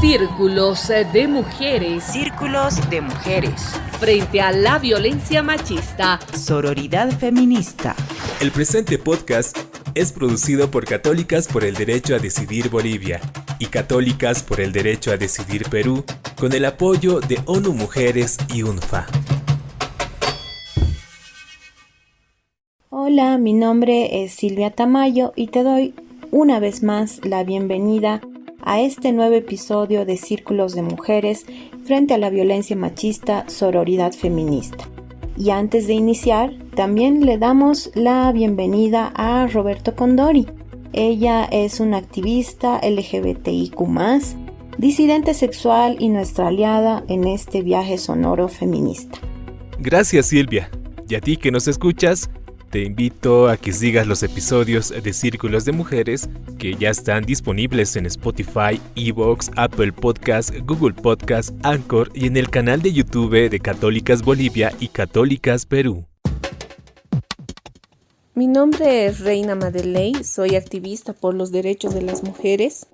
Círculos de mujeres. Círculos de mujeres. Frente a la violencia machista. Sororidad feminista. El presente podcast es producido por Católicas por el Derecho a Decidir Bolivia y Católicas por el Derecho a Decidir Perú, con el apoyo de ONU Mujeres y UNFA. Hola, mi nombre es Silvia Tamayo y te doy una vez más la bienvenida a este nuevo episodio de Círculos de Mujeres frente a la violencia machista, sororidad feminista. Y antes de iniciar, también le damos la bienvenida a Roberto Condori. Ella es una activista LGBTIQ+, disidente sexual y nuestra aliada en este viaje sonoro feminista. Gracias, Silvia. Y a ti que nos escuchas, te invito a que sigas los episodios de Círculos de Mujeres que ya están disponibles en Spotify, Evox, Apple Podcast, Google Podcast, Anchor y en el canal de YouTube de Católicas Bolivia y Católicas Perú. Mi nombre es Reina Madeley, soy activista por los derechos de las mujeres.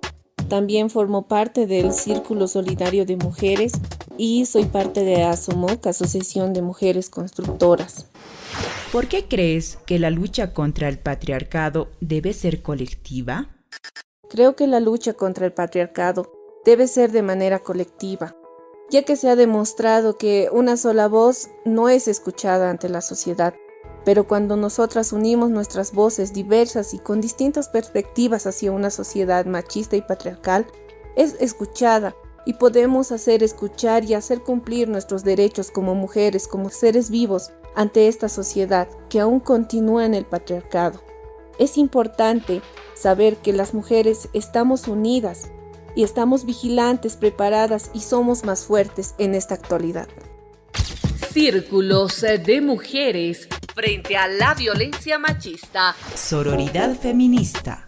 También formo parte del Círculo Solidario de Mujeres y soy parte de ASOMOC, Asociación de Mujeres Constructoras. ¿Por qué crees que la lucha contra el patriarcado debe ser colectiva? Creo que la lucha contra el patriarcado debe ser de manera colectiva, ya que se ha demostrado que una sola voz no es escuchada ante la sociedad. Pero cuando nosotras unimos nuestras voces diversas y con distintas perspectivas hacia una sociedad machista y patriarcal, es escuchada y podemos hacer escuchar y hacer cumplir nuestros derechos como mujeres, como seres vivos ante esta sociedad que aún continúa en el patriarcado. Es importante saber que las mujeres estamos unidas y estamos vigilantes, preparadas y somos más fuertes en esta actualidad. Círculos de mujeres frente a la violencia machista. Sororidad feminista.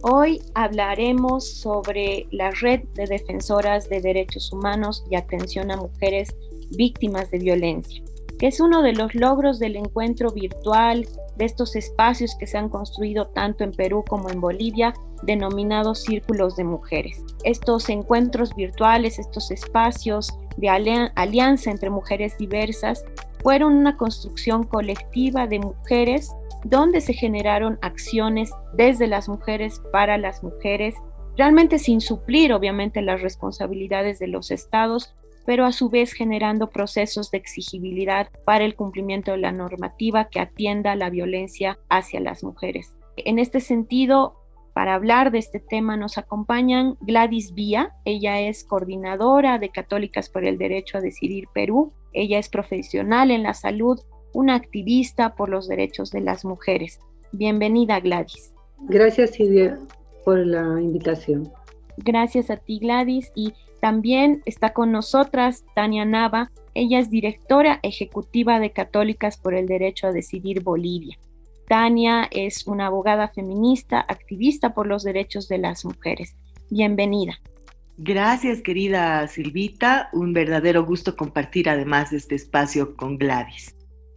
Hoy hablaremos sobre la Red de Defensoras de Derechos Humanos y Atención a Mujeres Víctimas de Violencia, que es uno de los logros del encuentro virtual de estos espacios que se han construido tanto en Perú como en Bolivia, denominados Círculos de Mujeres. Estos encuentros virtuales, estos espacios de alianza entre mujeres diversas, fueron una construcción colectiva de mujeres donde se generaron acciones desde las mujeres para las mujeres, realmente sin suplir obviamente las responsabilidades de los estados, pero a su vez generando procesos de exigibilidad para el cumplimiento de la normativa que atienda a la violencia hacia las mujeres. En este sentido, para hablar de este tema nos acompañan Gladys Vía. Ella es coordinadora de Católicas por el Derecho a Decidir Perú. Ella es profesional en la salud, una activista por los derechos de las mujeres. Bienvenida, Gladys. Gracias, Silvia, por la invitación. Gracias a ti, Gladys. Y también está con nosotras Tania Nava. Ella es directora ejecutiva de Católicas por el Derecho a Decidir Bolivia. Tania es una abogada feminista, activista por los derechos de las mujeres. Bienvenida. Gracias, querida Silvita. Un verdadero gusto compartir además este espacio con Gladys.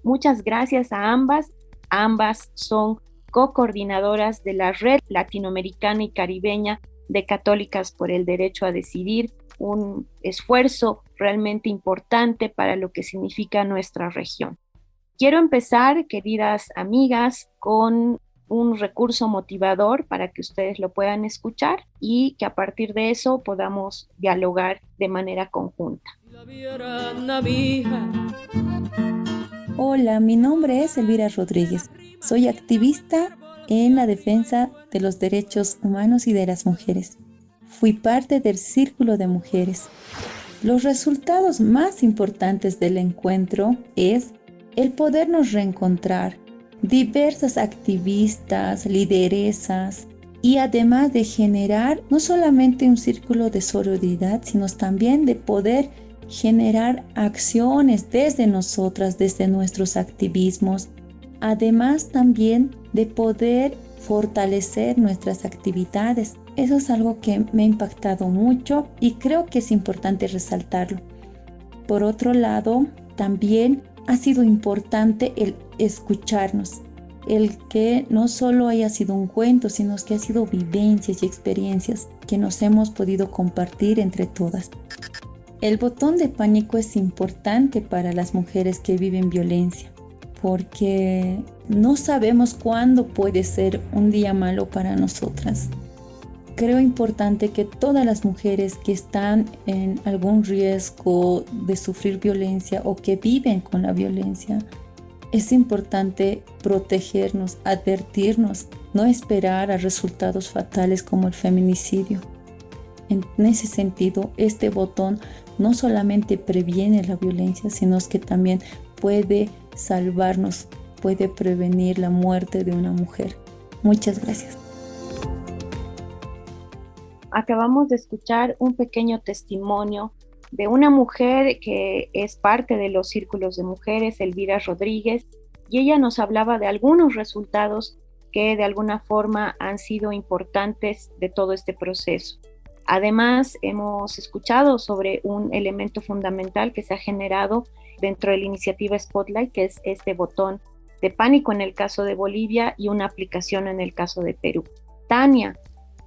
Muchas gracias a ambas. Ambas son co-coordinadoras de la Red Latinoamericana y Caribeña de Católicas por el Derecho a Decidir, un esfuerzo realmente importante para lo que significa nuestra región. Quiero empezar, queridas amigas, con un recurso motivador para que ustedes lo puedan escuchar y que a partir de eso podamos dialogar de manera conjunta. Hola, mi nombre es Elvira Rodríguez. Soy activista en la defensa de los derechos humanos y de las mujeres. Fui parte del Círculo de Mujeres. Los resultados más importantes del encuentro es el podernos reencontrar diversas activistas, lideresas y además de generar no solamente un círculo de sororidad, sino también de poder generar acciones desde nosotras, desde nuestros activismos, además también de poder fortalecer nuestras actividades. Eso es algo que me ha impactado mucho y creo que es importante resaltarlo. Por otro lado, también ha sido importante el escucharnos. el que no solo haya sido un cuento, sino que ha sido vivencias y experiencias que nos hemos podido compartir entre todas. El botón de pánico es importante para las mujeres que viven violencia, porque no sabemos cuándo puede ser un día malo para nosotras. Creo importante que todas las mujeres que están en algún riesgo de sufrir violencia o que viven con la violencia, es importante protegernos, advertirnos, no esperar a resultados fatales como el feminicidio. En ese sentido, este botón no solamente previene la violencia, sino que también puede salvarnos, puede prevenir la muerte de una mujer. Muchas gracias. Acabamos de escuchar un pequeño testimonio de una mujer que es parte de los círculos de mujeres, Elvira Rodríguez, y ella nos hablaba de algunos resultados que de alguna forma han sido importantes de todo este proceso. Además, hemos escuchado sobre un elemento fundamental que se ha generado dentro de la iniciativa Spotlight, que es este botón de pánico en el caso de Bolivia y una aplicación en el caso de Perú. Tania,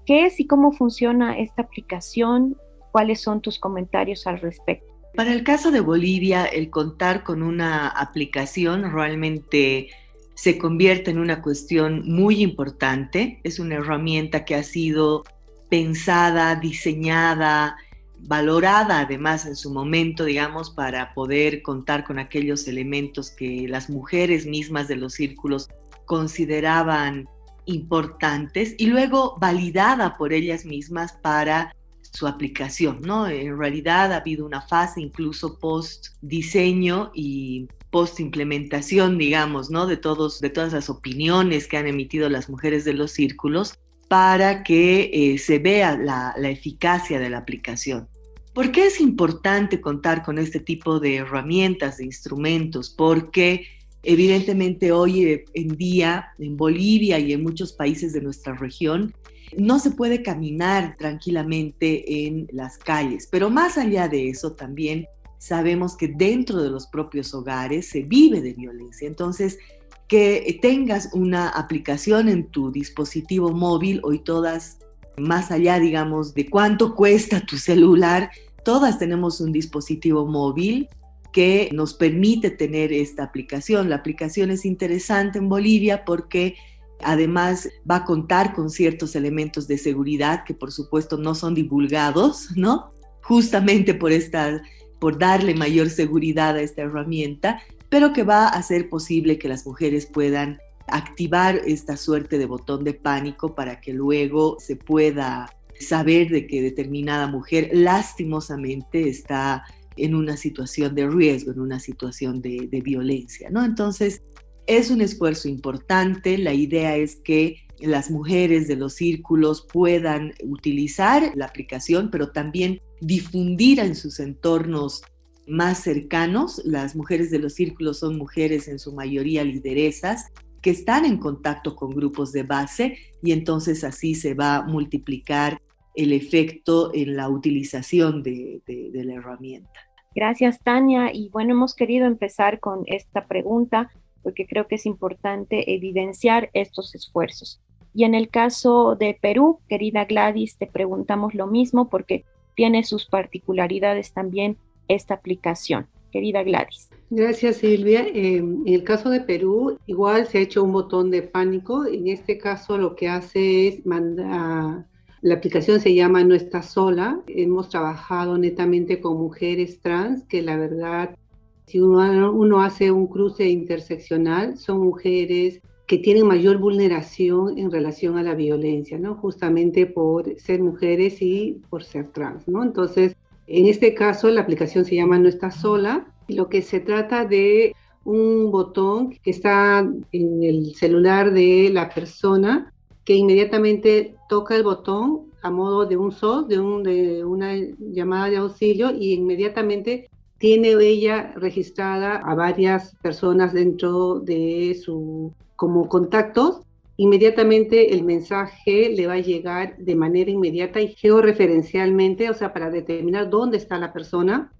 ¿qué es y cómo funciona esta aplicación? ¿Cuáles son tus comentarios al respecto? Para el caso de Bolivia, el contar con una aplicación realmente se convierte en una cuestión muy importante. Es una herramienta que ha sido pensada, diseñada, valorada además en su momento, digamos, para poder contar con aquellos elementos que las mujeres mismas de los círculos consideraban importantes y luego validada por ellas mismas para su aplicación, ¿no? En realidad ha habido una fase incluso post-diseño y post-implementación, digamos, ¿no? de todas las opiniones que han emitido las mujeres de los círculos para que se vea la eficacia de la aplicación. ¿Por qué es importante contar con este tipo de herramientas, de instrumentos? Porque evidentemente hoy en día en Bolivia y en muchos países de nuestra región no se puede caminar tranquilamente en las calles, pero más allá de eso también sabemos que dentro de los propios hogares se vive de violencia. Entonces, que tengas una aplicación en tu dispositivo móvil, hoy todas, más allá, digamos, de cuánto cuesta tu celular, todas tenemos un dispositivo móvil que nos permite tener esta aplicación. La aplicación es interesante en Bolivia porque además va a contar con ciertos elementos de seguridad que por supuesto no son divulgados, ¿no? Justamente por darle mayor seguridad a esta herramienta, pero que va a hacer posible que las mujeres puedan activar esta suerte de botón de pánico para que luego se pueda saber de que determinada mujer lastimosamente está en una situación de riesgo, en una situación de violencia, ¿no? Entonces, es un esfuerzo importante. La idea es que las mujeres de los círculos puedan utilizar la aplicación, pero también difundir en sus entornos más cercanos. Las mujeres de los círculos son mujeres en su mayoría lideresas que están en contacto con grupos de base y entonces así se va a multiplicar el efecto en la utilización de la herramienta. Gracias, Tania. Y bueno, hemos querido empezar con esta pregunta porque creo que es importante evidenciar estos esfuerzos. Y en el caso de Perú, querida Gladys, te preguntamos lo mismo porque tiene sus particularidades también esta aplicación. Querida Gladys. Gracias, Silvia. En el caso de Perú, igual se ha hecho un botón de pánico. En este caso lo que hace es mandar. La aplicación se llama No Estás Sola. Hemos trabajado netamente con mujeres trans, que la verdad, si uno hace un cruce interseccional, son mujeres que tienen mayor vulneración en relación a la violencia, ¿no? Justamente por ser mujeres y por ser trans, ¿no? Entonces, en este caso, la aplicación se llama No Estás Sola. Lo que se trata de un botón que está en el celular de la persona, que inmediatamente toca el botón a modo de un SOS, de una llamada de auxilio, y inmediatamente tiene ella registrada a varias personas dentro de como contactos. Inmediatamente el mensaje le va a llegar de manera inmediata y georreferencialmente, o sea, para determinar dónde está la persona,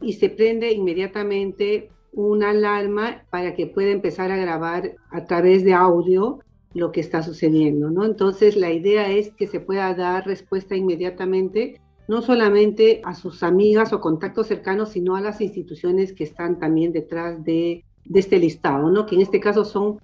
y se prende inmediatamente una alarma para que pueda empezar a grabar a través de audio lo que está sucediendo, ¿no? Entonces la idea es que se pueda dar respuesta inmediatamente, no solamente a sus amigas o contactos cercanos, sino a las instituciones que están también detrás de este listado, ¿no? Que en este caso son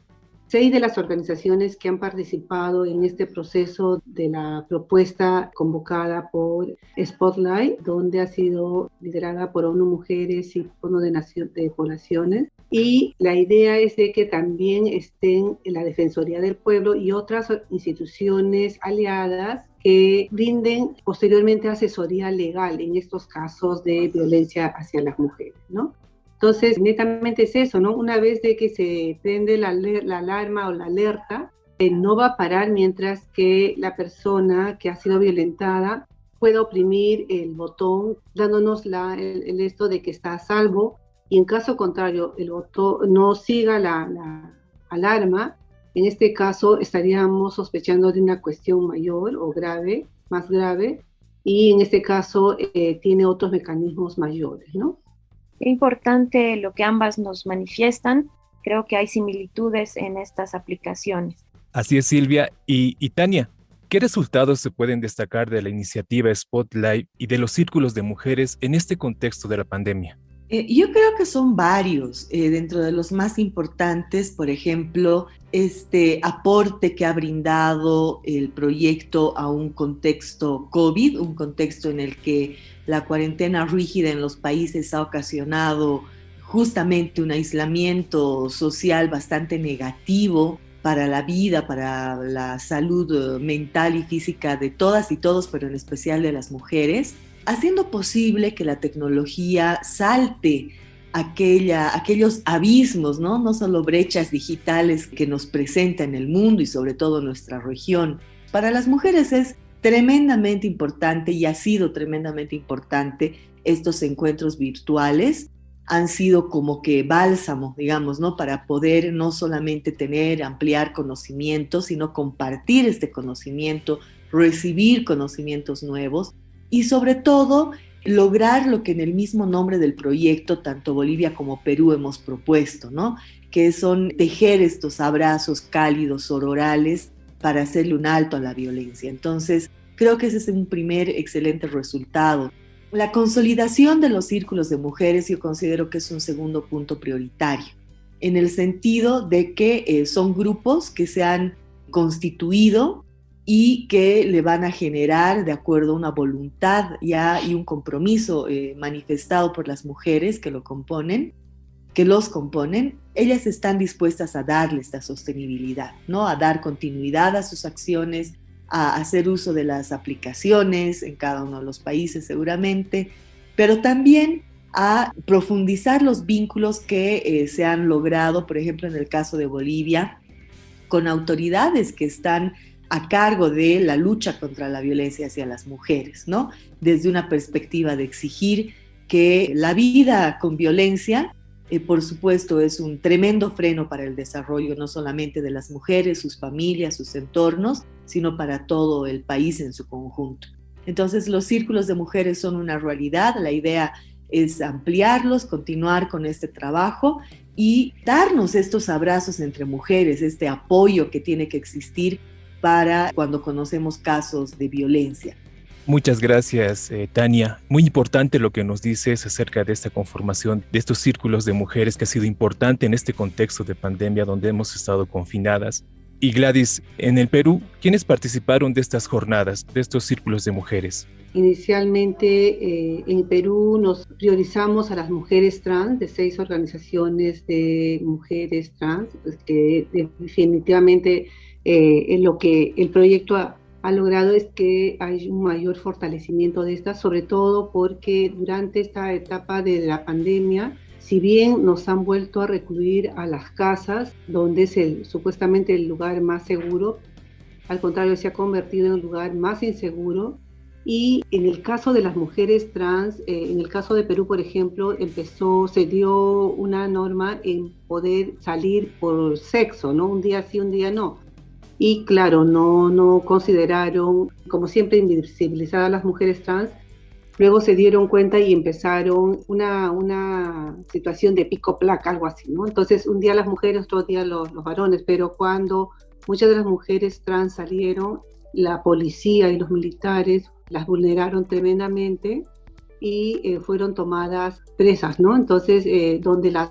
6 de las organizaciones que han participado en este proceso de la propuesta convocada por Spotlight, donde ha sido liderada por ONU Mujeres y Fondo de Poblaciones. Y la idea es de que también estén en la Defensoría del Pueblo y otras instituciones aliadas que brinden posteriormente asesoría legal en estos casos de violencia hacia las mujeres, ¿no? Entonces, netamente es eso, ¿no? Una vez de que se prende la alarma o la alerta, no va a parar mientras que la persona que ha sido violentada pueda oprimir el botón, dándonos el esto de que está a salvo, y en caso contrario, el botón no siga la alarma. En este caso, estaríamos sospechando de una cuestión mayor o grave, más grave, y en este caso tiene otros mecanismos mayores, ¿no? Qué importante lo que ambas nos manifiestan. Creo que hay similitudes en estas aplicaciones. Así es, Silvia. Y Tania, ¿qué resultados se pueden destacar de la iniciativa Spotlight y de los círculos de mujeres en este contexto de la pandemia? Yo creo que son varios. Dentro de los más importantes, por ejemplo, este aporte que ha brindado el proyecto a un contexto COVID, un contexto en el que la cuarentena rígida en los países ha ocasionado justamente un aislamiento social bastante negativo para la vida, para la salud mental y física de todas y todos, pero en especial de las mujeres, haciendo posible que la tecnología salte aquellos abismos, ¿no? No solo brechas digitales que nos presenta en el mundo y sobre todo en nuestra región. Para las mujeres es tremendamente importante y ha sido tremendamente importante estos encuentros virtuales. Han sido como que bálsamo, digamos, ¿no? Para poder no solamente ampliar conocimiento, sino compartir este conocimiento, recibir conocimientos nuevos y sobre todo lograr lo que en el mismo nombre del proyecto tanto Bolivia como Perú hemos propuesto, ¿no? Que son tejer estos abrazos cálidos, sororales, para hacerle un alto a la violencia. Entonces, creo que ese es un primer excelente resultado. La consolidación de los círculos de mujeres yo considero que es un segundo punto prioritario, en el sentido de que son grupos que se han constituido y que le van a generar, de acuerdo a una voluntad ya y un compromiso manifestado por las mujeres que los componen, ellas están dispuestas a darle esta sostenibilidad, ¿no? A dar continuidad a sus acciones, a hacer uso de las aplicaciones en cada uno de los países seguramente, pero también a profundizar los vínculos que se han logrado, por ejemplo, en el caso de Bolivia, con autoridades que están a cargo de la lucha contra la violencia hacia las mujeres, ¿no? Desde una perspectiva de exigir que la vida con violencia, por supuesto, es un tremendo freno para el desarrollo no solamente de las mujeres, sus familias, sus entornos, sino para todo el país en su conjunto. Entonces, los círculos de mujeres son una realidad. La idea es ampliarlos, continuar con este trabajo y darnos estos abrazos entre mujeres, este apoyo que tiene que existir para cuando conocemos casos de violencia. Muchas gracias, Tania. Muy importante lo que nos dices acerca de esta conformación de estos círculos de mujeres que ha sido importante en este contexto de pandemia donde hemos estado confinadas. Y Gladys, en el Perú, ¿quiénes participaron de estas jornadas, de estos círculos de mujeres? Inicialmente en Perú nos priorizamos a las mujeres trans de 6 organizaciones de mujeres trans, pues que definitivamente lo que el proyecto ha logrado es que hay un mayor fortalecimiento de estas, sobre todo porque durante esta etapa de la pandemia, si bien nos han vuelto a recluir a las casas, donde es supuestamente el lugar más seguro, al contrario se ha convertido en un lugar más inseguro. Y en el caso de las mujeres trans, en el caso de Perú, por ejemplo, se dio una norma en poder salir por sexo, ¿no? Un día sí, un día no. Y claro, no consideraron, como siempre, invisibilizar a las mujeres trans, Luego se dieron cuenta y empezaron una situación de pico-placa, algo así, ¿no? Entonces, un día las mujeres, otro día los varones, pero cuando muchas de las mujeres trans salieron, la policía y los militares las vulneraron tremendamente y fueron tomadas presas, ¿no? Entonces, donde las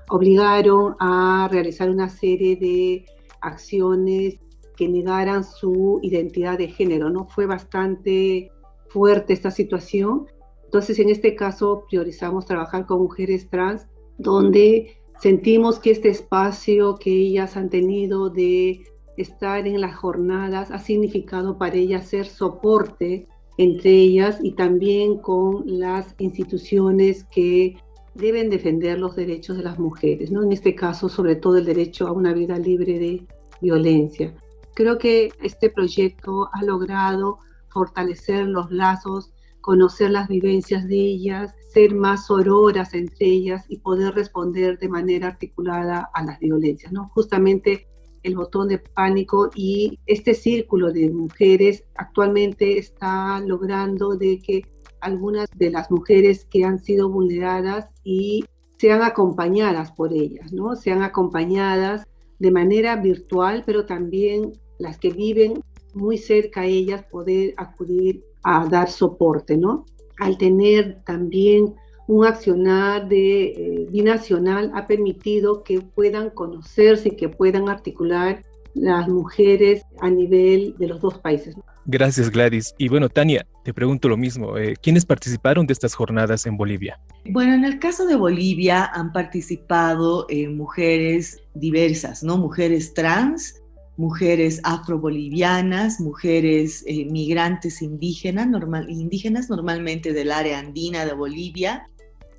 obligaron a realizar una serie de acciones que negaran su identidad de género, ¿no? Fue bastante fuerte esta situación. Entonces, en este caso, priorizamos trabajar con mujeres trans, donde sentimos que este espacio que ellas han tenido de estar en las jornadas ha significado para ellas ser soporte entre ellas y también con las instituciones que deben defender los derechos de las mujeres, ¿no? En este caso, sobre todo el derecho a una vida libre de violencia. Creo que este proyecto ha logrado fortalecer los lazos, conocer las vivencias de ellas, ser más sororas entre ellas y poder responder de manera articulada a las violencias, ¿no? Justamente el botón de pánico y este círculo de mujeres actualmente está logrando de que algunas de las mujeres que han sido vulneradas y sean acompañadas por ellas, ¿no? Sean acompañadas de manera virtual, pero también las que viven muy cerca a ellas poder acudir a dar soporte, ¿no? Al tener también un accionar binacional ha permitido que puedan conocerse y que puedan articular las mujeres a nivel de los dos países. Gracias, Gladys. Y bueno, Tania, te pregunto lo mismo. ¿Quiénes participaron de estas jornadas en Bolivia? Bueno, en el caso de Bolivia han participado mujeres diversas, ¿no? Mujeres trans, mujeres afrobolivianas, mujeres migrantes indígenas normalmente del área andina de Bolivia,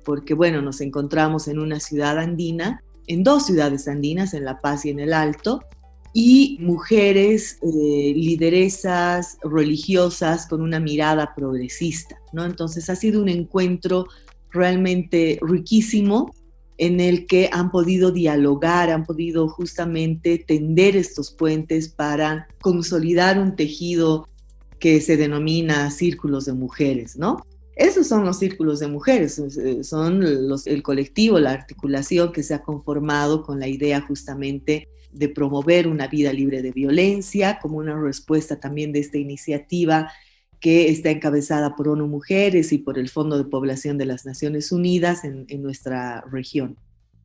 porque bueno, nos encontramos en una ciudad andina, en dos ciudades andinas, en La Paz y en El Alto, y mujeres lideresas religiosas con una mirada progresista, ¿no? Entonces ha sido un encuentro realmente riquísimo en el que han podido dialogar, han podido justamente tender estos puentes para consolidar un tejido que se denomina círculos de mujeres, ¿no? Esos son los círculos de mujeres, son el colectivo, la articulación que se ha conformado con la idea justamente de promover una vida libre de violencia, como una respuesta también de esta iniciativa que está encabezada por ONU Mujeres y por el Fondo de Población de las Naciones Unidas en nuestra región.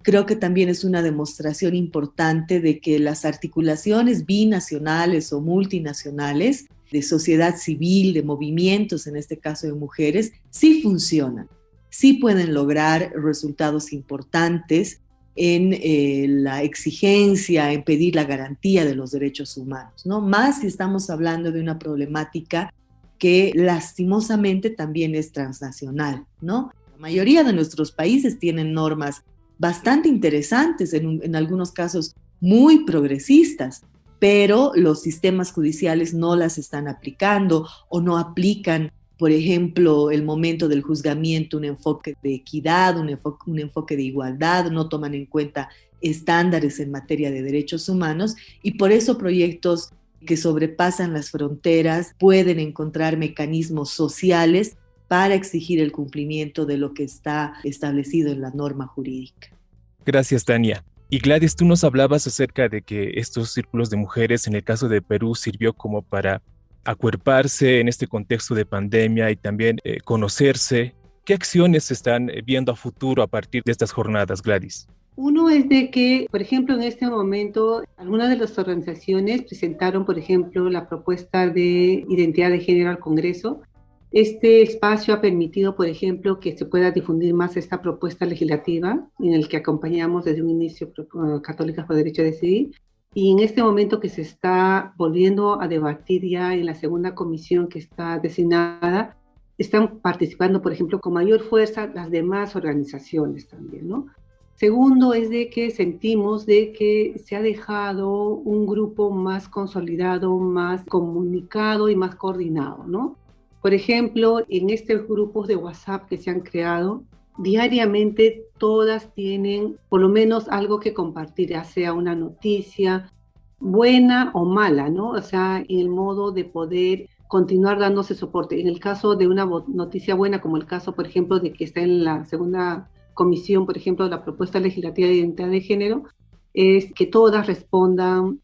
Creo que también es una demostración importante de que las articulaciones binacionales o multinacionales de sociedad civil, de movimientos, en este caso de mujeres, sí funcionan, sí pueden lograr resultados importantes en la exigencia, en pedir la garantía de los derechos humanos, ¿no? Más si estamos hablando de una problemática que lastimosamente también es transnacional, ¿no? La mayoría de nuestros países tienen normas bastante interesantes, en algunos casos muy progresistas, pero los sistemas judiciales no las están aplicando o no aplican, por ejemplo, el momento del juzgamiento, un enfoque de equidad, un enfoque de igualdad, no toman en cuenta estándares en materia de derechos humanos y por eso proyectos que sobrepasan las fronteras pueden encontrar mecanismos sociales para exigir el cumplimiento de lo que está establecido en la norma jurídica. Gracias, Tania. Y Gladys, tú nos hablabas acerca de que estos círculos de mujeres, en el caso de Perú, sirvió como para acuerparse en este contexto de pandemia y también conocerse. ¿Qué acciones se están viendo a futuro a partir de estas jornadas, Gladys? Uno es de que, por ejemplo, en este momento, algunas de las organizaciones presentaron, por ejemplo, la propuesta de identidad de género al Congreso. Este espacio ha permitido, por ejemplo, que se pueda difundir más esta propuesta legislativa en el que acompañamos desde un inicio Católicas por Derecho a Decidir. Y en este momento que se está volviendo a debatir ya en la segunda comisión que está designada, están participando, por ejemplo, con mayor fuerza las demás organizaciones también, ¿no? Segundo es de que sentimos de que se ha dejado un grupo más consolidado, más comunicado y más coordinado, ¿no? Por ejemplo, en estos grupos de WhatsApp que se han creado, diariamente todas tienen por lo menos algo que compartir, ya sea una noticia buena o mala, ¿no? O sea, en el modo de poder continuar dándose soporte. En el caso de una noticia buena, como el caso, por ejemplo, de que está en la segunda comisión, por ejemplo, de la propuesta legislativa de identidad de género, es que todas respondan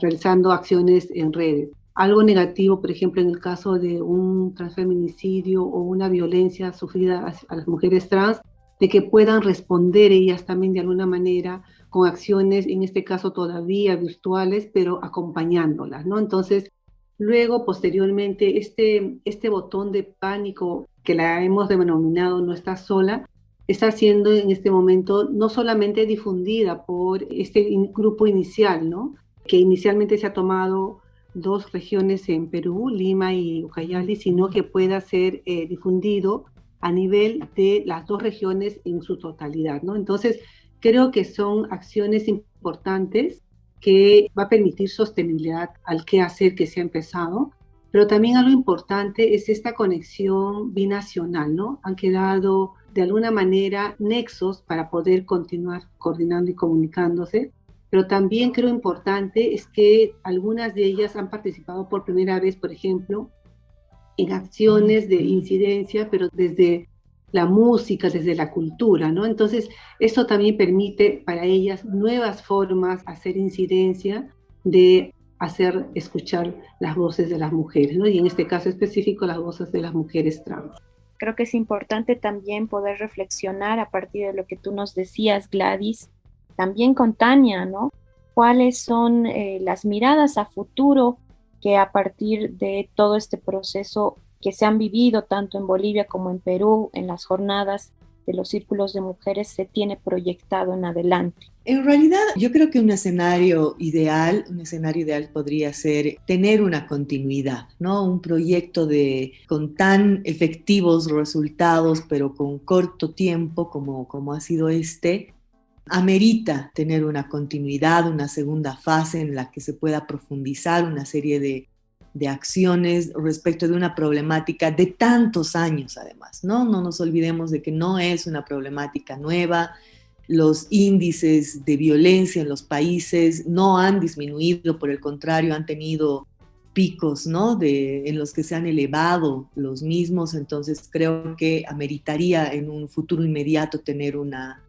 realizando acciones en redes. Algo negativo, por ejemplo, en el caso de un transfeminicidio o una violencia sufrida a las mujeres trans, de que puedan responder ellas también de alguna manera con acciones, en este caso todavía virtuales, pero acompañándolas, ¿no? Entonces, luego, posteriormente, este botón de pánico que la hemos denominado No Estás Sola, está siendo en este momento no solamente difundida por este grupo inicial, ¿no? Que inicialmente se ha tomado 2 regiones en Perú, Lima y Ucayali, sino que pueda ser difundido a nivel de las 2 regiones en su totalidad, ¿no? Entonces, creo que son acciones importantes que va a permitir sostenibilidad al quehacer que se ha empezado, pero también algo importante es esta conexión binacional, ¿no? Han quedado de alguna manera nexos para poder continuar coordinando y comunicándose, pero también creo importante es que algunas de ellas han participado por primera vez, por ejemplo, en acciones de incidencia, pero desde la música, desde la cultura, ¿no? Entonces, esto también permite para ellas nuevas formas de hacer incidencia, de hacer escuchar las voces de las mujeres, ¿no? Y en este caso específico, las voces de las mujeres trans. Creo que es importante también poder reflexionar a partir de lo que tú nos decías, Gladys, también con Tania, ¿no? ¿Cuáles son las miradas a futuro que a partir de todo este proceso que se han vivido tanto en Bolivia como en Perú, en las jornadas de los círculos de mujeres, se tiene proyectado en adelante? En realidad, yo creo que un escenario ideal podría ser tener una continuidad, ¿no? Un proyecto con tan efectivos resultados, pero con corto tiempo como ha sido amerita tener una continuidad, una segunda fase en la que se pueda profundizar una serie de acciones respecto de una problemática de tantos años, además, ¿no? No nos olvidemos de que no es una problemática nueva. Los índices de violencia en los países no han disminuido, por el contrario, han tenido picos, ¿no? En los que se han elevado los mismos. Entonces creo que ameritaría en un futuro inmediato tener una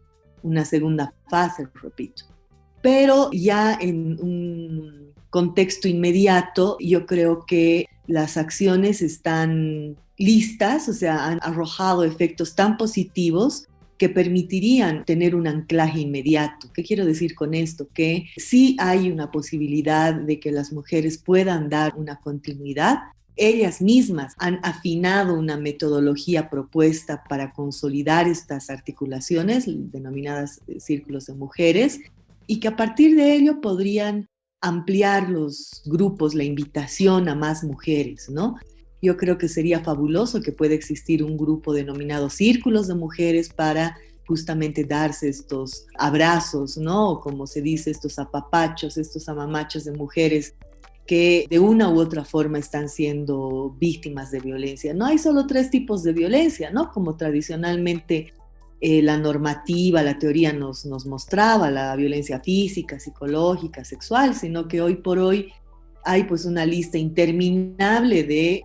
segunda fase, repito. Pero ya en un contexto inmediato, yo creo que las acciones están listas, o sea, han arrojado efectos tan positivos que permitirían tener un anclaje inmediato. ¿Qué quiero decir con esto? Que sí hay una posibilidad de que las mujeres puedan dar una continuidad. Ellas mismas han afinado una metodología propuesta para consolidar estas articulaciones, denominadas círculos de mujeres, y que a partir de ello podrían ampliar los grupos, la invitación a más mujeres, ¿no? Yo creo que sería fabuloso que pueda existir un grupo denominado Círculos de Mujeres para justamente darse estos abrazos, ¿no? O como se dice, estos apapachos, estos amamachos de mujeres que de una u otra forma están siendo víctimas de violencia. No hay solo 3 tipos de violencia, ¿no? Como tradicionalmente la normativa, la teoría nos mostraba, la violencia física, psicológica, sexual, sino que hoy por hoy hay pues una lista interminable de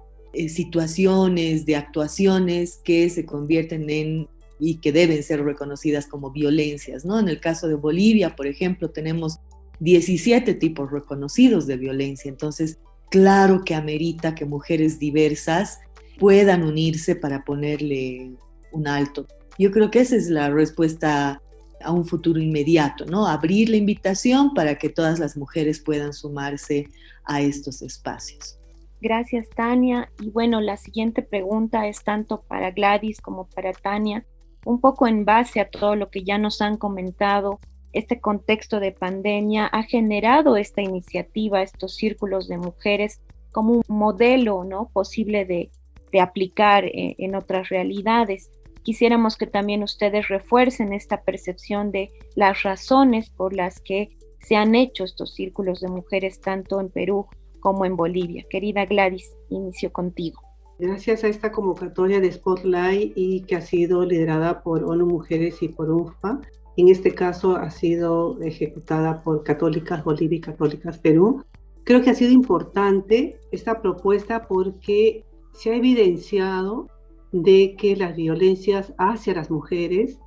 situaciones, de actuaciones que se convierten y que deben ser reconocidas como violencias, ¿no? En el caso de Bolivia, por ejemplo, tenemos 17 tipos reconocidos de violencia. Entonces, claro que amerita que mujeres diversas puedan unirse para ponerle un alto. Yo creo que esa es la respuesta a un futuro inmediato, ¿no? Abrir la invitación para que todas las mujeres puedan sumarse a estos espacios. Gracias, Tania. Y bueno, la siguiente pregunta es tanto para Gladys como para Tania, un poco en base a todo lo que ya nos han comentado. Este contexto de pandemia ha generado esta iniciativa, estos círculos de mujeres, como un modelo, ¿no?, posible de aplicar en otras realidades. Quisiéramos que también ustedes refuercen esta percepción de las razones por las que se han hecho estos círculos de mujeres tanto en Perú como en Bolivia. Querida Gladys, inicio contigo. Gracias a esta convocatoria de Spotlight y que ha sido liderada por ONU Mujeres y por UNFPA, en este caso ha sido ejecutada por Católicas Bolivia y Católicas Perú, Creo que ha sido importante esta propuesta porque se ha evidenciado de que las violencias hacia las mujeres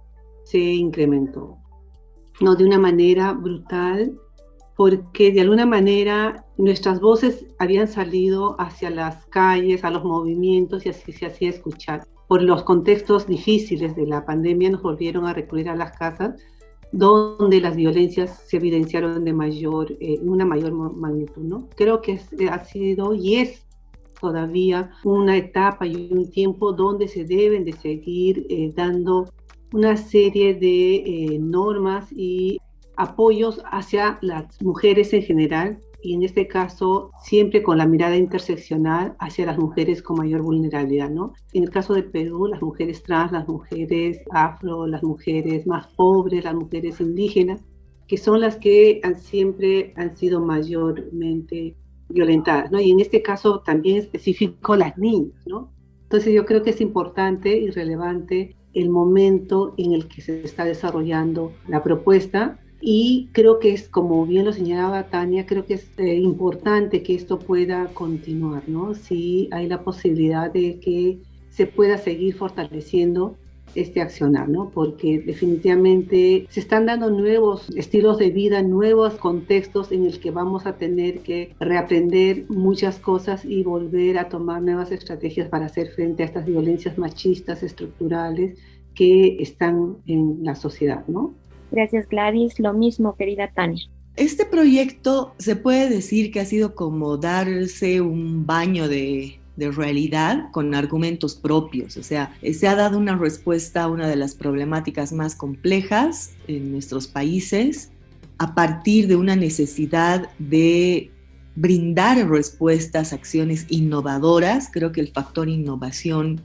se incrementó, no de una manera brutal, porque de alguna manera nuestras voces habían salido hacia las calles, a los movimientos, y así se hacía escuchar. Por los contextos difíciles de la pandemia nos volvieron a recurrir a las casas, donde las violencias se evidenciaron de una mayor magnitud, ¿no? Creo que ha sido y es todavía una etapa y un tiempo donde se deben de seguir dando una serie de normas y apoyos hacia las mujeres en general, y en este caso siempre con la mirada interseccional hacia las mujeres con mayor vulnerabilidad, ¿no? En el caso de Perú, las mujeres trans, las mujeres afro, las mujeres más pobres, las mujeres indígenas, que son las que siempre han sido mayormente violentadas, ¿no? Y en este caso también específico las niñas, ¿no? Entonces yo creo que es importante y relevante el momento en el que se está desarrollando la propuesta. Y creo que es, como bien lo señalaba Tania, creo que es importante que esto pueda continuar, ¿no? Sí hay la posibilidad de que se pueda seguir fortaleciendo este accionar, ¿no? Porque definitivamente se están dando nuevos estilos de vida, nuevos contextos en el que vamos a tener que reaprender muchas cosas y volver a tomar nuevas estrategias para hacer frente a estas violencias machistas estructurales que están en la sociedad, ¿no? Gracias, Gladys. Lo mismo, querida Tania. Este proyecto se puede decir que ha sido como darse un baño de realidad con argumentos propios. O sea, se ha dado una respuesta a una de las problemáticas más complejas en nuestros países a partir de una necesidad de brindar respuestas, acciones innovadoras. Creo que el factor innovación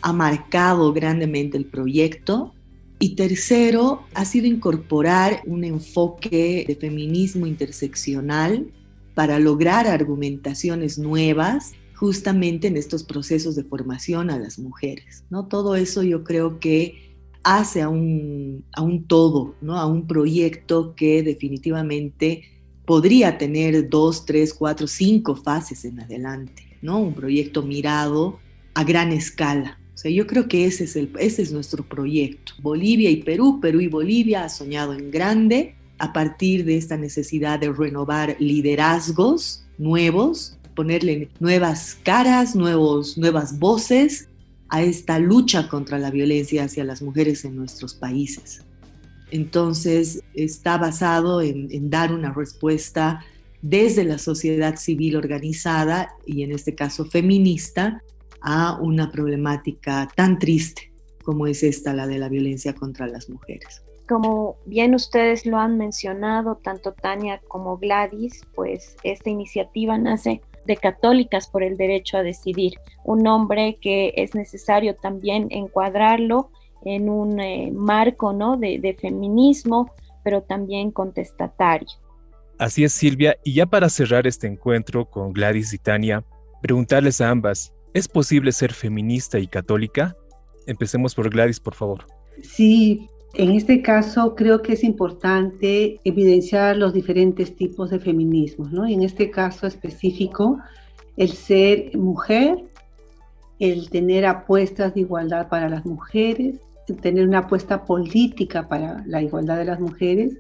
ha marcado grandemente el proyecto. Y tercero, ha sido incorporar un enfoque de feminismo interseccional para lograr argumentaciones nuevas justamente en estos procesos de formación a las mujeres, ¿no? Todo eso yo creo que hace a un todo, ¿no? A un proyecto que definitivamente podría tener 2, 3, 4, 5 fases en adelante, ¿no? Un proyecto mirado a gran escala. O sea, yo creo que ese es nuestro proyecto. Bolivia y Perú y Bolivia ha soñado en grande a partir de esta necesidad de renovar liderazgos nuevos, ponerle nuevas caras, nuevas voces a esta lucha contra la violencia hacia las mujeres en nuestros países. Entonces, está basado en dar una respuesta desde la sociedad civil organizada y en este caso feminista, a una problemática tan triste como es esta, la de la violencia contra las mujeres. Como bien ustedes lo han mencionado, tanto Tania como Gladys, pues esta iniciativa nace de Católicas por el Derecho a Decidir, un nombre que es necesario también encuadrarlo en un marco, ¿no? de feminismo, pero también contestatario. Así es, Silvia, y ya para cerrar este encuentro con Gladys y Tania, preguntarles a ambas, ¿es posible ser feminista y católica? Empecemos por Gladys, por favor. Sí, en este caso creo que es importante evidenciar los diferentes tipos de feminismos, ¿no? Y en este caso específico, el ser mujer, el tener apuestas de igualdad para las mujeres, el tener una apuesta política para la igualdad de las mujeres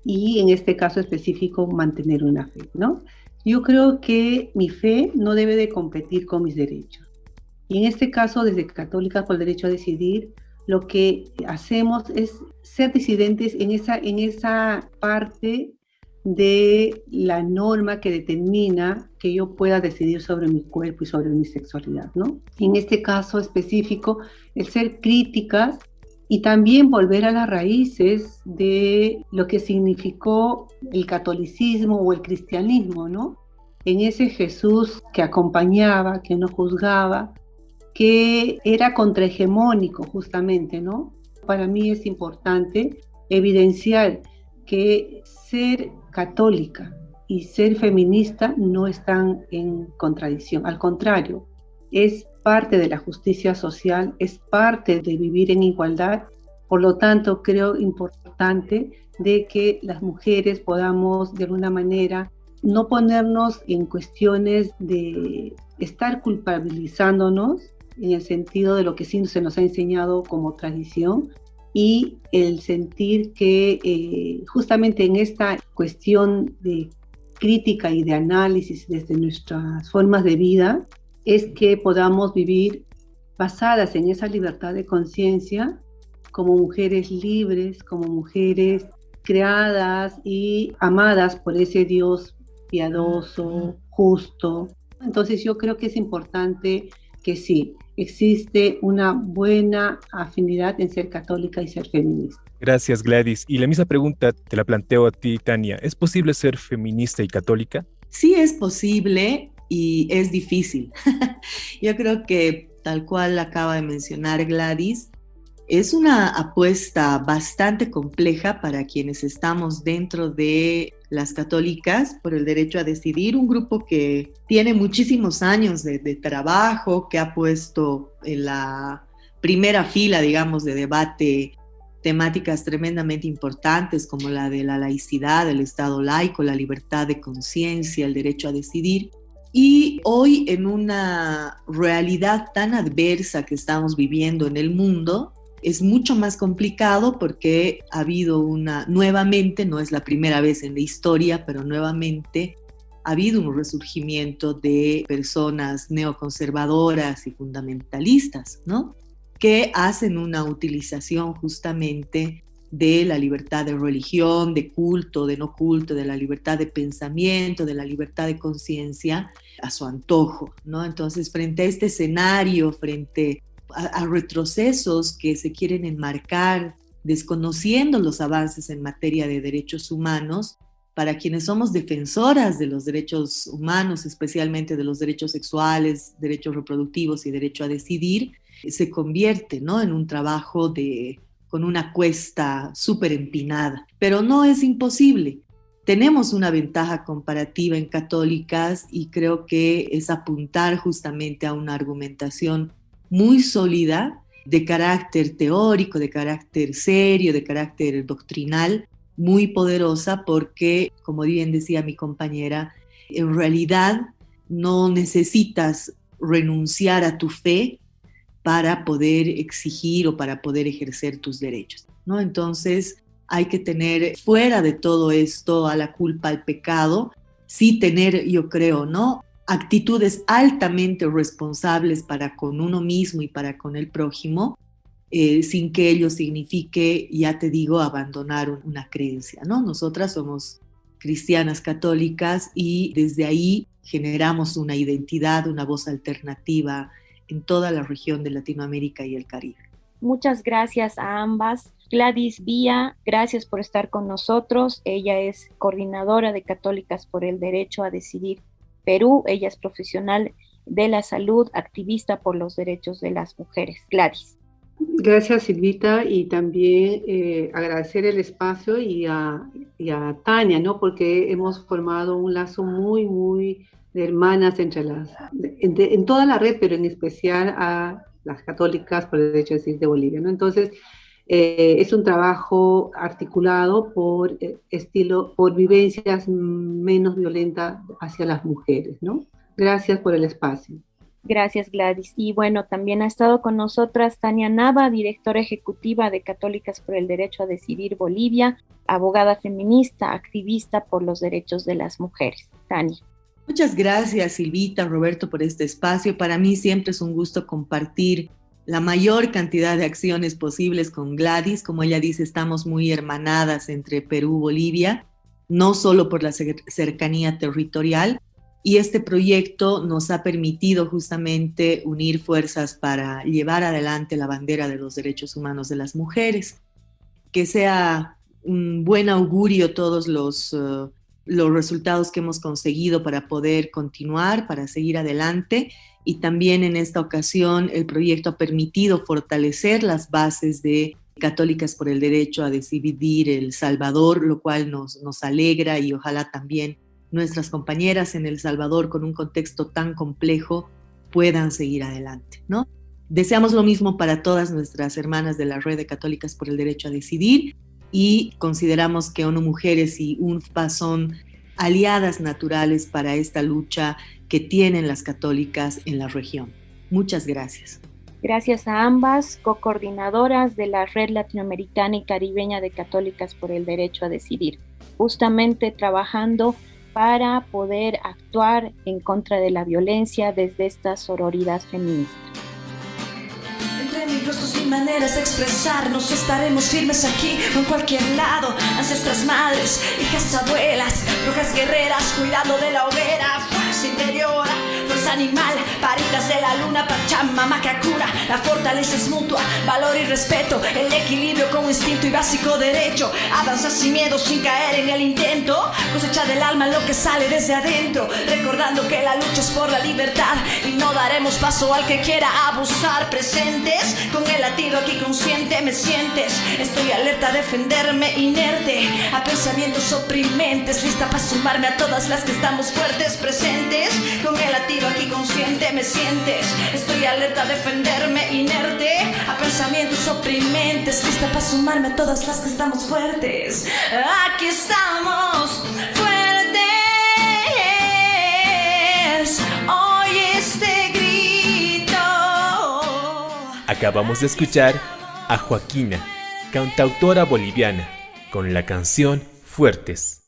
y en este caso específico mantener una fe, ¿no? Yo creo que mi fe no debe de competir con mis derechos. Y en este caso, desde Católicas por el Derecho a Decidir, lo que hacemos es ser disidentes en esa parte de la norma que determina que yo pueda decidir sobre mi cuerpo y sobre mi sexualidad, ¿no? En este caso específico, el ser críticas y también volver a las raíces de lo que significó el catolicismo o el cristianismo, ¿no? En ese Jesús que acompañaba, que no juzgaba, que era contrahegemónico justamente, ¿no? Para mí es importante evidenciar que ser católica y ser feminista no están en contradicción, al contrario, es parte de la justicia social, es parte de vivir en igualdad. Por lo tanto, creo importante de que las mujeres podamos de alguna manera no ponernos en cuestiones de estar culpabilizándonos en el sentido de lo que sí se nos ha enseñado como tradición, y el sentir que justamente en esta cuestión de crítica y de análisis desde nuestras formas de vida es que podamos vivir basadas en esa libertad de conciencia como mujeres libres, como mujeres creadas y amadas por ese Dios piadoso, justo. Entonces yo creo que es importante que sí, existe una buena afinidad en ser católica y ser feminista. Gracias, Gladys. Y la misma pregunta te la planteo a ti, Tania. ¿Es posible ser feminista y católica? Sí es posible y es difícil. Yo creo que, tal cual acaba de mencionar Gladys, es una apuesta bastante compleja para quienes estamos dentro de las católicas por el derecho a decidir, un grupo que tiene muchísimos años de trabajo, que ha puesto en la primera fila, digamos, de debate temáticas tremendamente importantes como la de la laicidad, el Estado laico, la libertad de conciencia, el derecho a decidir. Y hoy, en una realidad tan adversa que estamos viviendo en el mundo, es mucho más complicado porque ha habido nuevamente, no es la primera vez en la historia, pero nuevamente ha habido un resurgimiento de personas neoconservadoras y fundamentalistas, ¿no? Que hacen una utilización justamente de la libertad de religión, de culto, de no culto, de la libertad de pensamiento, de la libertad de conciencia a su antojo, ¿no? Entonces, frente a este escenario, frente a retrocesos que se quieren enmarcar, desconociendo los avances en materia de derechos humanos, para quienes somos defensoras de los derechos humanos, especialmente de los derechos sexuales, derechos reproductivos y derecho a decidir, se convierte, ¿no?, en un trabajo con una cuesta súper empinada. Pero no es imposible. Tenemos una ventaja comparativa en católicas y creo que es apuntar justamente a una argumentación muy sólida, de carácter teórico, de carácter serio, de carácter doctrinal, muy poderosa porque, como bien decía mi compañera, en realidad no necesitas renunciar a tu fe para poder exigir o para poder ejercer tus derechos, ¿no? Entonces hay que tener fuera de todo esto a la culpa, al pecado, sí tener, yo creo, ¿no?, actitudes altamente responsables para con uno mismo y para con el prójimo, sin que ello signifique, ya te digo, abandonar una creencia, ¿no? Nosotras somos cristianas católicas y desde ahí generamos una identidad, una voz alternativa en toda la región de Latinoamérica y el Caribe. Muchas gracias a ambas. Gladys Vía, gracias por estar con nosotros. Ella es coordinadora de Católicas por el Derecho a Decidir Perú. Ella es profesional de la salud, activista por los derechos de las mujeres. Gladys. Gracias, Silvita, y también agradecer el espacio y a Tania, ¿no?, porque hemos formado un lazo muy, muy de hermanas en toda la red, pero en especial a las católicas por el derecho a decidir de Bolivia, ¿no? Entonces, es un trabajo articulado por vivencias menos violentas hacia las mujeres, ¿no? Gracias por el espacio. Gracias, Gladys. Y bueno, también ha estado con nosotras Tania Nava, directora ejecutiva de Católicas por el Derecho a Decidir Bolivia, abogada feminista, activista por los derechos de las mujeres. Tania. Muchas gracias, Silvita, Roberto, por este espacio. Para mí siempre es un gusto compartir la mayor cantidad de acciones posibles con Gladys. Como ella dice, estamos muy hermanadas entre Perú y Bolivia, no solo por la cercanía territorial, y este proyecto nos ha permitido justamente unir fuerzas para llevar adelante la bandera de los derechos humanos de las mujeres. Que sea un buen augurio todos los resultados que hemos conseguido para poder continuar, para seguir adelante. Y también en esta ocasión el proyecto ha permitido fortalecer las bases de Católicas por el Derecho a Decidir El Salvador, lo cual nos alegra, y ojalá también nuestras compañeras en El Salvador, con un contexto tan complejo, puedan seguir adelante, ¿no? Deseamos lo mismo para todas nuestras hermanas de la Red de Católicas por el Derecho a Decidir, y consideramos que ONU Mujeres y UNFPA son aliadas naturales para esta lucha que tienen las católicas en la región. Muchas gracias. Gracias a ambas, co-coordinadoras de la Red Latinoamericana y Caribeña de Católicas por el Derecho a Decidir, justamente trabajando para poder actuar en contra de la violencia desde esta sororidad feminista. Entre mil rostros y maneras de expresarnos, estaremos firmes aquí o en cualquier lado. Ancestras, madres, hijas, abuelas, brujas guerreras, cuidado de la hoguera, fuerza interior, fuerza animal, paritas de la luna, Pachamama que cura. La fortaleza es mutua, valor y respeto, el equilibrio como instinto y básico derecho. Avanza sin miedo, sin caer en el intento, cosecha del alma lo que sale desde adentro, recordando que la lucha es por la libertad y no daremos paso al que quiera abusar. Presentes, con el latido aquí consciente, me sientes, estoy alerta a defenderme inerte a pensamientos oprimentes, lista para sumarme a todas las que estamos fuertes. Presentes, con el latido aquí consciente, me sientes, estoy alerta a defenderme inerte a pensamientos oprimentes, lista para sumarme a todas las que estamos fuertes. Aquí estamos fuertes, hoy este grito. Acabamos de escuchar a Joaquina, cantautora boliviana, con la canción Fuertes.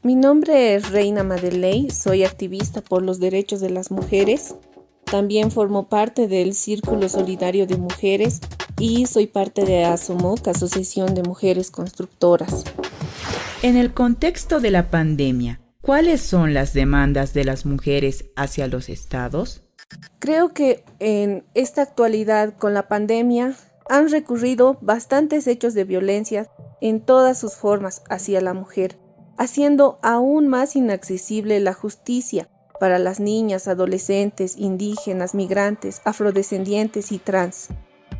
Mi nombre es Reina Madeley, soy activista por los derechos de las mujeres. También formo parte del Círculo Solidario de Mujeres y soy parte de ASOMOC, Asociación de Mujeres Constructoras. En el contexto de la pandemia, ¿cuáles son las demandas de las mujeres hacia los estados? Creo que en esta actualidad con la pandemia han recurrido bastantes hechos de violencia en todas sus formas hacia la mujer, haciendo aún más inaccesible la justicia para las niñas, adolescentes, indígenas, migrantes, afrodescendientes y trans.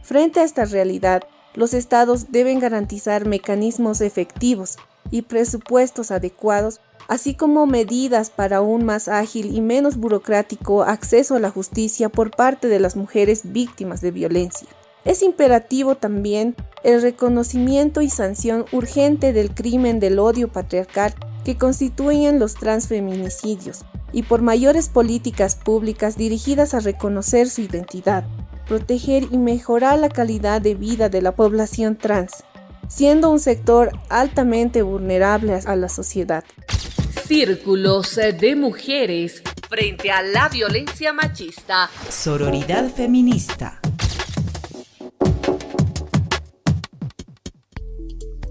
Frente a esta realidad, los estados deben garantizar mecanismos efectivos y presupuestos adecuados, así como medidas para un más ágil y menos burocrático acceso a la justicia por parte de las mujeres víctimas de violencia. Es imperativo también el reconocimiento y sanción urgente del crimen del odio patriarcal que constituyen los transfeminicidios y por mayores políticas públicas dirigidas a reconocer su identidad, proteger y mejorar la calidad de vida de la población trans, siendo un sector altamente vulnerable a la sociedad. Círculos de mujeres frente a la violencia machista. Sororidad feminista.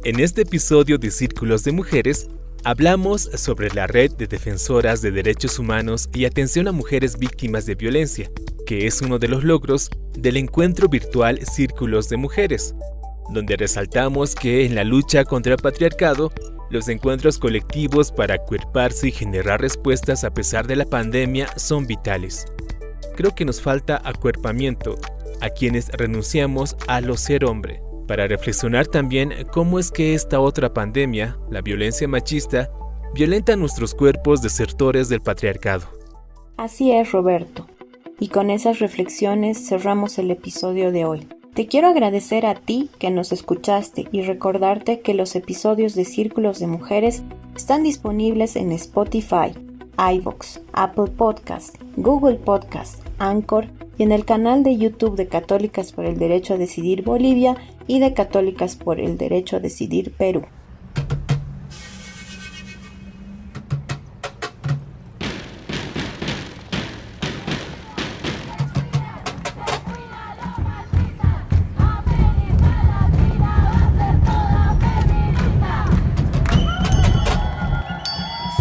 En este episodio de Círculos de Mujeres, hablamos sobre la Red de Defensoras de Derechos Humanos y Atención a Mujeres Víctimas de Violencia, que es uno de los logros del encuentro virtual Círculos de Mujeres, donde resaltamos que en la lucha contra el patriarcado, los encuentros colectivos para acuerparse y generar respuestas a pesar de la pandemia son vitales. Creo que nos falta acuerpamiento a quienes renunciamos a lo ser hombre, para reflexionar también cómo es que esta otra pandemia, la violencia machista, violenta nuestros cuerpos desertores del patriarcado. Así es, Roberto. Y con esas reflexiones cerramos el episodio de hoy. Te quiero agradecer a ti que nos escuchaste y recordarte que los episodios de Círculos de Mujeres están disponibles en Spotify, iVoox, Apple Podcast, Google Podcast, Anchor y en el canal de YouTube de Católicas por el Derecho a Decidir Bolivia y de Católicas por el Derecho a Decidir Perú.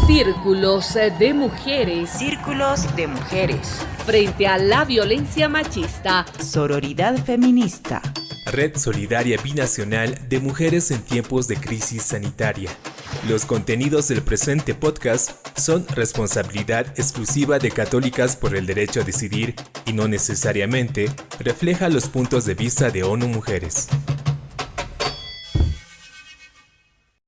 Círculos de mujeres. Círculos de mujeres. Frente a la violencia machista. Sororidad feminista. Red Solidaria Binacional de Mujeres en Tiempos de Crisis Sanitaria. Los contenidos del presente podcast son responsabilidad exclusiva de Católicas por el Derecho a Decidir y no necesariamente refleja los puntos de vista de ONU Mujeres.